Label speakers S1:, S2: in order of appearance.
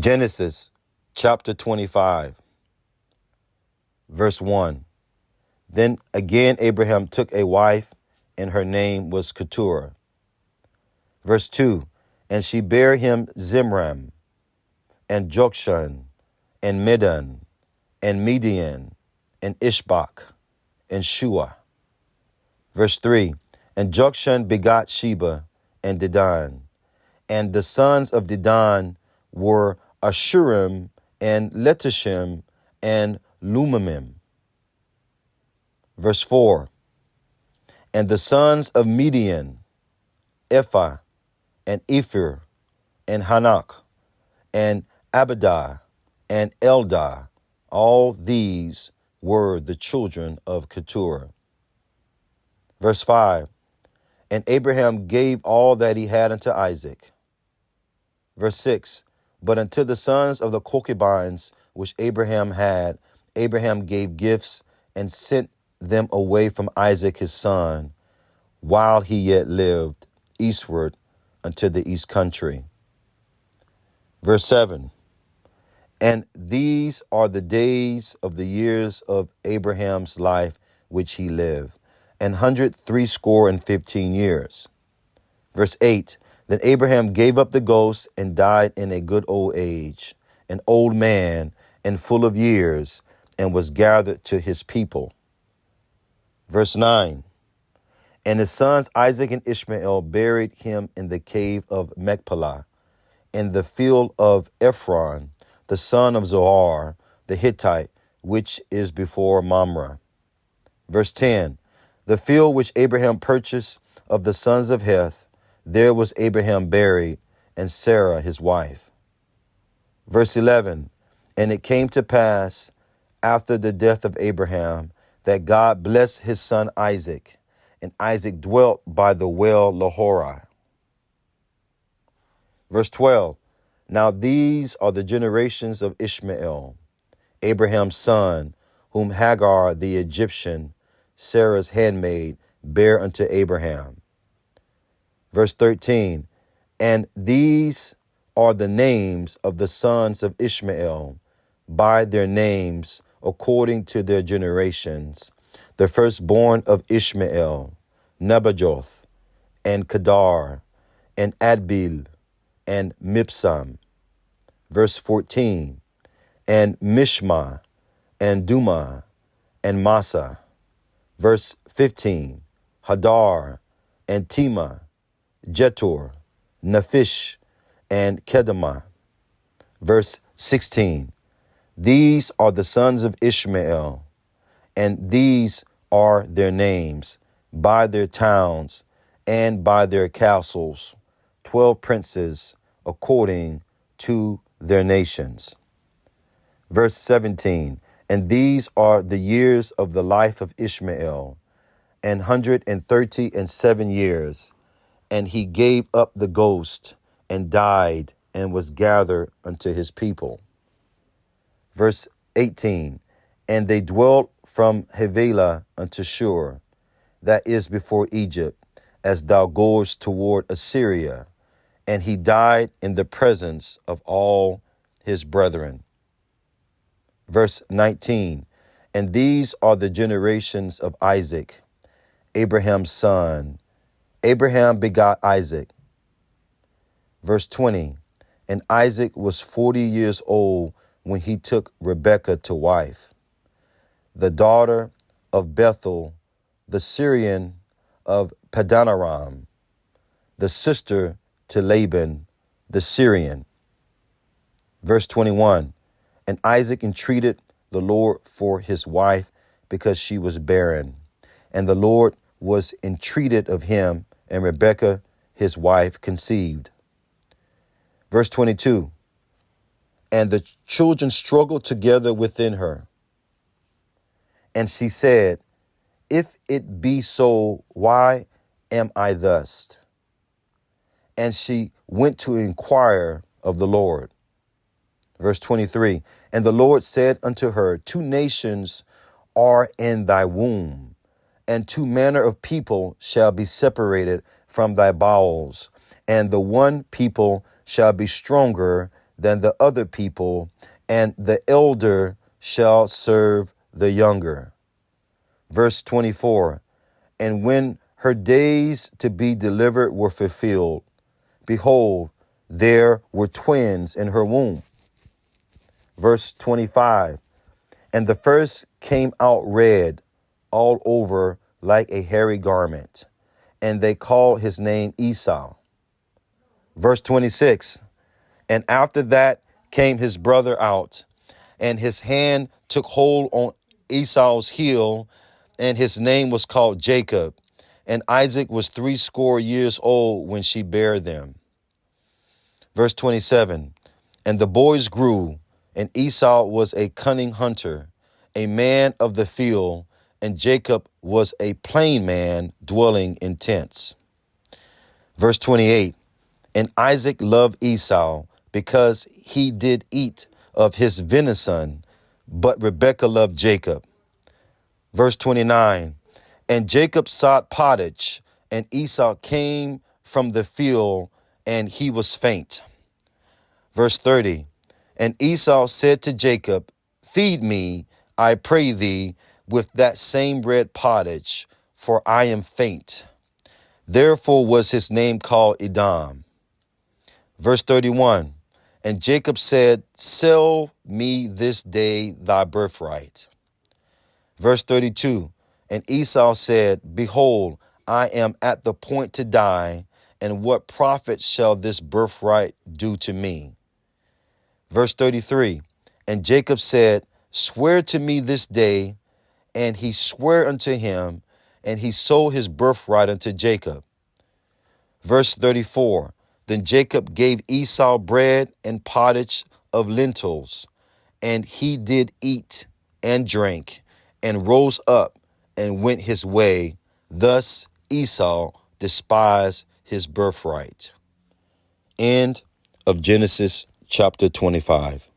S1: Genesis chapter 25, verse 1. Then again Abraham took a wife, and her name was Keturah. Verse 2. And she bare him Zimram, and Jokshan, and Medan, and Median, and Ishbak, and Shua. Verse 3. And Jokshan begot Sheba and Dedan. And the sons of Dedan were Ashurim, and Letishim, and Lumamim. Verse 4. And the sons of Median, Ephah, and Ephir, and Hanak, and Abidah, and Eldah. All these were the children of Keturah. Verse 5. And Abraham gave all that he had unto Isaac. Verse 6. But unto the sons of the concubines which Abraham had, Abraham gave gifts, and sent them away from Isaac his son, while he yet lived, eastward unto the east country. Verse 7. And these are the days of the years of Abraham's life which he lived, 160 years. Verse 8. Then Abraham gave up the ghost and died in a good old age, an old man and full of years, and was gathered to his people. Verse 9. And his sons Isaac and Ishmael buried him in the cave of Machpelah, in the field of Ephron, the son of Zohar, the Hittite, which is before Mamre. Verse 10. The field which Abraham purchased of the sons of Heth, there was Abraham buried, and Sarah his wife. Verse 11. And it came to pass, after the death of Abraham, that God blessed his son Isaac, and Isaac dwelt by the well Lahorah. Verse 12. Now these are the generations of Ishmael, Abraham's son, whom Hagar the Egyptian, Sarah's handmaid, bare unto Abraham. Verse 13. And these are the names of the sons of Ishmael, by their names, according to their generations. The firstborn of Ishmael, Nebajoth, and Kedar, and Adbil, and Mibsam. Verse 14. And Mishma, and Duma, and Massa. Verse 15. Hadar, and Tema, Jetur, Naphish, and Kedemah. Verse 16. These are the sons of Ishmael, and these are their names, by their towns, and by their castles, 12 princes, according to their nations. Verse 17. And these are the years of the life of Ishmael, 137 years. And he gave up the ghost, and died, and was gathered unto his people. Verse 18. And they dwelt from Havilah unto Shur, that is before Egypt, as thou goest toward Assyria. And he died in the presence of all his brethren. Verse 19. And these are the generations of Isaac, Abraham's son. Abraham begot Isaac. Verse 20. And Isaac was 40 years old when he took Rebekah to wife, the daughter of Bethuel, the Syrian of Padanaram, the sister to Laban, the Syrian. Verse 21. And Isaac entreated the Lord for his wife, because she was barren. And the Lord was entreated of him, and Rebekah, his wife, conceived. Verse 22. And the children struggled together within her. And she said, If it be so, why am I thus? And she went to inquire of the Lord. Verse 23. And the Lord said unto her, 2 nations are in thy womb, and 2 manner of people shall be separated from thy bowels, and the one people shall be stronger than the other people, and the elder shall serve the younger. Verse 24, and when her days to be delivered were fulfilled, behold, there were twins in her womb. Verse 25, and the first came out red all over like a hairy garment, and they called his name Esau. Verse 26, and after that came his brother out, and his hand took hold on Esau's heel, and his name was called Jacob. And Isaac was 80 old when she bare them. Verse 27, and the boys grew, and Esau was a cunning hunter, a man of the field, and Jacob was a plain man dwelling in tents. Verse 28, and Isaac loved Esau because he did eat of his venison, but Rebekah loved Jacob. Verse 29, and Jacob sought pottage, and Esau came from the field, and he was faint. Verse 30, and Esau said to Jacob, feed me, I pray thee, with that same red pottage, for I am faint. Therefore was his name called Edom. Verse 31, and Jacob said, sell me this day thy birthright. Verse 32, and Esau said, behold, I am at the point to die, and what profit shall this birthright do to me? Verse 33, and Jacob said, swear to me this day, and he sware unto him, and he sold his birthright unto Jacob. Verse 34, then Jacob gave Esau bread and pottage of lentils, and he did eat and drank, and rose up and went his way. Thus Esau despised his birthright. End of Genesis chapter 25.